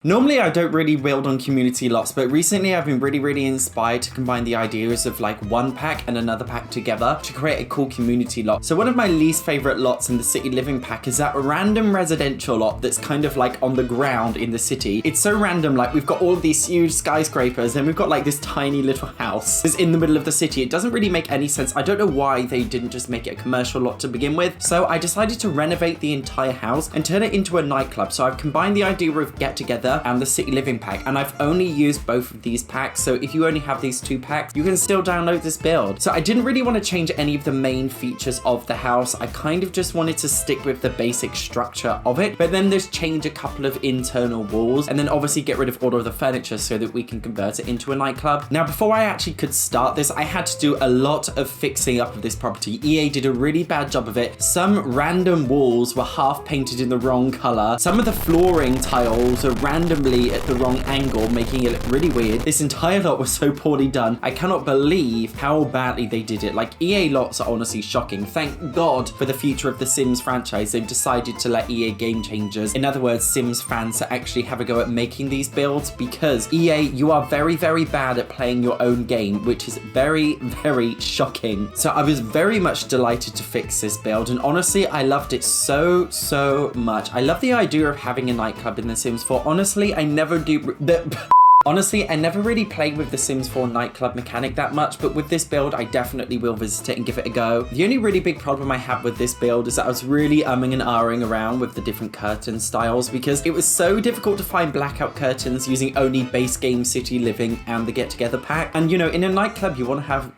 Normally I don't really build on community lots, but recently I've been really inspired to combine the ideas of like one pack and another pack together to create a cool community lot. So one of my least favorite lots in the City Living pack is that random residential lot that's kind of like on the ground in the city. It's so random, like we've got all of these huge skyscrapers and we've got like this tiny little house that's in the middle of the city. It doesn't really make any sense. I don't know why they didn't just make it a commercial lot to begin with. So I decided to renovate the entire house and turn it into a nightclub. So I've combined the idea of get together and the City Living pack, and I've only used both of these packs, so if you only have these two packs you can still download this build. So I didn't really want to change any of the main features of the house. I kind of just wanted to stick with the basic structure of it, but then there's change a couple of internal walls and then obviously get rid of all of the furniture so that we can convert it into a nightclub. Now before I actually could start this, I had to do a lot of fixing up of this property. EA did a really bad job of it. Some random walls were half painted in the wrong color. Some of the flooring tiles are randomly at the wrong angle, making it look really weird. This entire lot was so poorly done. I cannot believe how badly they did it. Like, EA lots are honestly shocking. Thank God for the future of the Sims franchise. They've decided to let EA Game Changers, in other words Sims fans, to actually have a go at making these builds, because EA, you are very bad at playing your own game, which is very shocking. So I was very much delighted to fix this build, and honestly I loved it so much. I love the idea of having a nightclub in The Sims 4. Honestly, I never really played with the Sims 4 nightclub mechanic that much, but with this build, I definitely will visit it and give it a go. The only really big problem I had with this build is that I was really umming and ahhing around with the different curtain styles, because it was so difficult to find blackout curtains using only base game City Living and the Get Together pack. And you know, in a nightclub, you want to have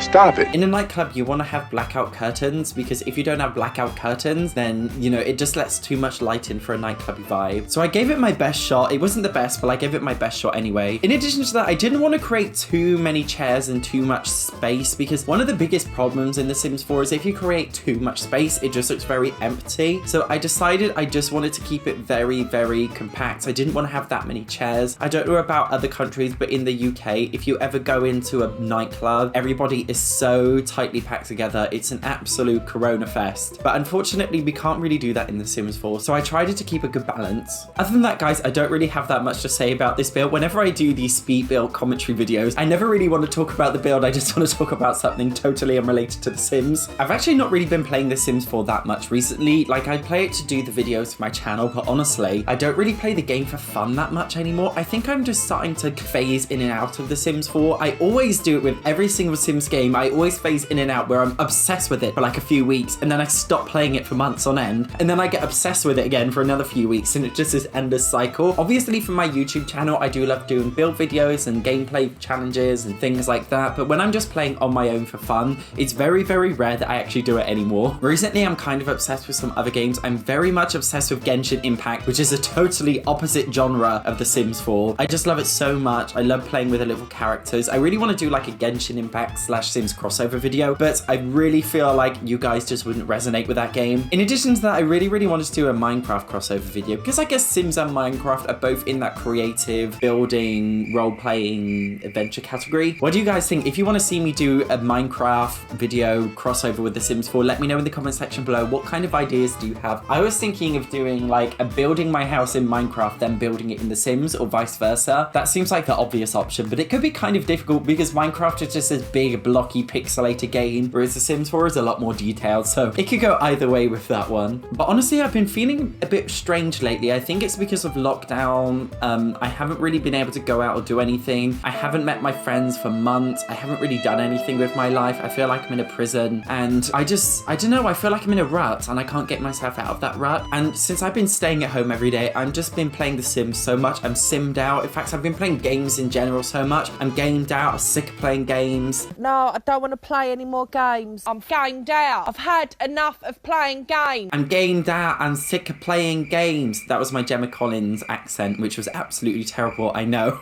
Stop it. In a nightclub, you want to have blackout curtains, because if you don't have blackout curtains, then, you know, it just lets too much light in for a nightclubby vibe. So I gave it my best shot. It wasn't the best, but I gave it my best shot anyway. In addition to that, I didn't want to create too many chairs and too much space, because one of the biggest problems in The Sims 4 is if you create too much space, it just looks very empty. So I decided I just wanted to keep it very compact. I didn't want to have that many chairs. I don't know about other countries, but in the UK, if you ever go into a nightclub, everybody is so tightly packed together. It's an absolute corona fest. But unfortunately, we can't really do that in The Sims 4, so I tried to keep a good balance. Other than that, guys, I don't really have that much to say about this build. Whenever I do these speed build commentary videos, I never really want to talk about the build. I just want to talk about something totally unrelated to The Sims. I've actually not really been playing The Sims 4 that much recently. Like, I play it to do the videos for my channel, but honestly, I don't really play the game for fun that much anymore. I think I'm just starting to phase in and out of The Sims 4. I always do it with every single Sims game. I always phase in and out where I'm obsessed with it for like a few weeks, and then I stop playing it for months on end, and then I get obsessed with it again for another few weeks, and it just is endless cycle. Obviously, for my YouTube channel, I do love doing build videos and gameplay challenges and things like that, but when I'm just playing on my own for fun, it's very rare that I actually do it anymore. Recently, I'm kind of obsessed with some other games. I'm very much obsessed with Genshin Impact, which is a totally opposite genre of The Sims 4. I just love it so much. I love playing with the little characters. I really want to do like a Genshin Impact / Sims crossover video, but I really feel like you guys just wouldn't resonate with that game. In addition to that, I really wanted to do a Minecraft crossover video, because I guess Sims and Minecraft are both in that creative, building, role-playing, adventure category. What do you guys think? If you want to see me do a Minecraft video crossover with The Sims 4, let me know in the comment section below. What kind of ideas do you have? I was thinking of doing like a building my house in Minecraft, then building it in The Sims, or vice versa. That seems like the obvious option, but it could be kind of difficult because Minecraft is just this big, blocky, pixelated game, whereas The Sims 4 is a lot more detailed, so it could go either way with that one. But honestly, I've been feeling a bit strange lately. I think it's because of lockdown. I haven't really been able to go out or do anything. I haven't met my friends for months. I haven't really done anything with my life. I feel like I'm in a prison, and I don't know, I feel like I'm in a rut and I can't get myself out of that rut. And since I've been staying at home every day, I've just been playing The Sims so much. I'm simmed out. In fact, I've been playing games in general so much. I'm gamed out. I'm sick of playing games. No, I don't want to play any more games. I'm gamed out. I've had enough of playing games. I'm gamed out. I'm sick of playing games. That was my Gemma Collins accent, which was absolutely terrible. I know.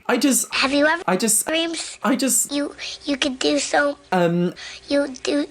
Have you ever dreams? You could do so. You do.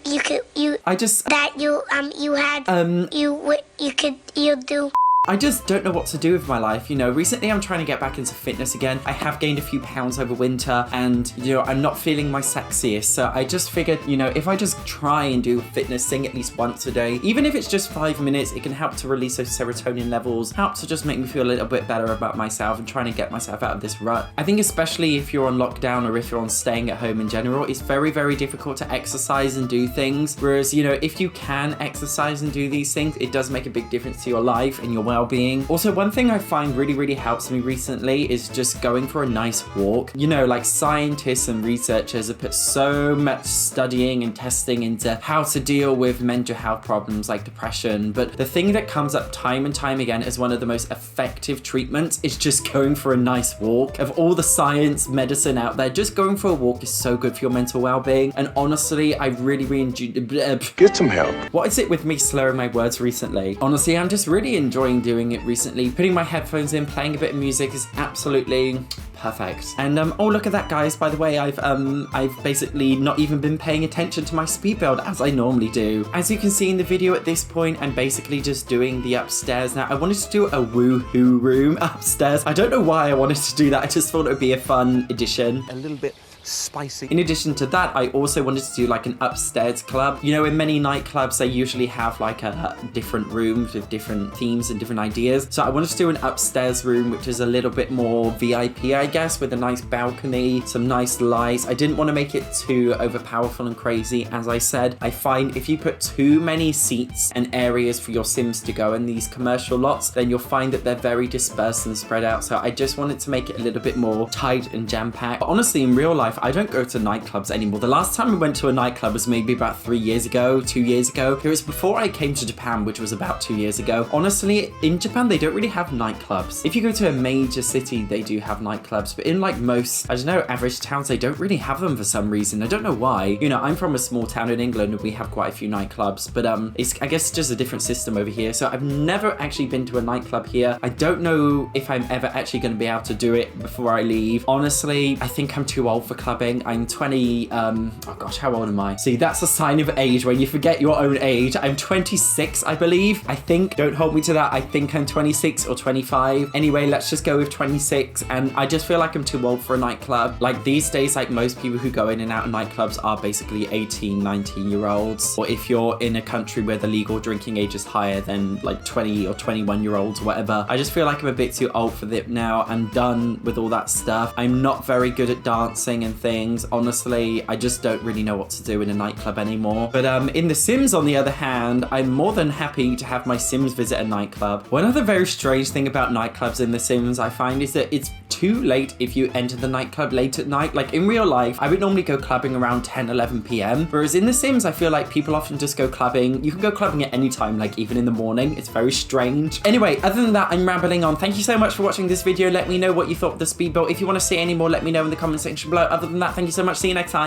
I just don't know what to do with my life. You know, recently I'm trying to get back into fitness again. I have gained a few pounds over winter and, you know, I'm not feeling my sexiest. So I just figured, you know, if I just try and do a fitness thing at least once a day, even if it's just 5 minutes, it can help to release those serotonin levels, help to just make me feel a little bit better about myself and trying to get myself out of this rut. I think especially if you're on lockdown or if you're on staying at home in general, it's very, very difficult to exercise and do things. Whereas, you know, if you can exercise and do these things, it does make a big difference to your life and your well-being. Also, one thing I find really, really helps me recently is just going for a nice walk. You know, like scientists and researchers have put so much studying and testing into how to deal with mental health problems like depression. But the thing that comes up time and time again as one of the most effective treatments is just going for a nice walk. Of all the science, medicine out there, just going for a walk is so good for your mental well-being. And honestly, I really, really Get some help. What is it with me slurring my words recently? Honestly, I'm just really enjoying doing it recently. Putting my headphones in, playing a bit of music is absolutely perfect. And oh, look at that, guys. By the way, I've basically not even been paying attention to my speed build as I normally do. As you can see in the video at this point, I'm basically just doing the upstairs now. I wanted to do a woohoo room upstairs. I don't know why I wanted to do that. I just thought it would be a fun addition. A little bit spicy. In addition to that, I also wanted to do like an upstairs club. You know, in many nightclubs, they usually have like a different rooms with different themes and different ideas. So I wanted to do an upstairs room, which is a little bit more VIP, I guess, with a nice balcony, some nice lights. I didn't want to make it too overpowerful and crazy. As I said, I find if you put too many seats and areas for your Sims to go in these commercial lots, then you'll find that they're very dispersed and spread out. So I just wanted to make it a little bit more tight and jam-packed. But honestly, in real life, I don't go to nightclubs anymore. The last time I went to a nightclub was maybe about 3 years ago, 2 years ago. It was before I came to Japan, which was about 2 years ago. Honestly, in Japan, they don't really have nightclubs. If you go to a major city, they do have nightclubs, but in like most, I don't know, average towns, they don't really have them for some reason. I don't know why. You know, I'm from a small town in England and we have quite a few nightclubs, but it's, I guess, just a different system over here. So I've never actually been to a nightclub here. I don't know if I'm ever actually going to be able to do it before I leave. Honestly, I think I'm too old for clubbing. I'm 20, oh gosh, how old am I? See, that's a sign of age when you forget your own age. I'm 26, I believe. I think, don't hold me to that. I think I'm 26 or 25. Anyway, let's just go with 26. And I just feel like I'm too old for a nightclub. Like these days, like most people who go in and out of nightclubs are basically 18, 19-year-olds. Or if you're in a country where the legal drinking age is higher than like 20 or 21-year-olds or whatever. I just feel like I'm a bit too old for it now. I'm done with all that stuff. I'm not very good at dancing and things. Honestly, I just don't really know what to do in a nightclub anymore. But in The Sims, on the other hand, I'm more than happy to have my Sims visit a nightclub. One other very strange thing about nightclubs in The Sims, I find, is that it's too late if you enter the nightclub late at night. Like in real life, I would normally go clubbing around 10, 11 p.m. Whereas in The Sims, I feel like people often just go clubbing. You can go clubbing at any time, like even in the morning. It's very strange. Anyway, other than that, I'm rambling on. Thank you so much for watching this video. Let me know what you thought of the speed build. If you want to see any more, let me know in the comment section below. Other than that, thank you so much. See you next time.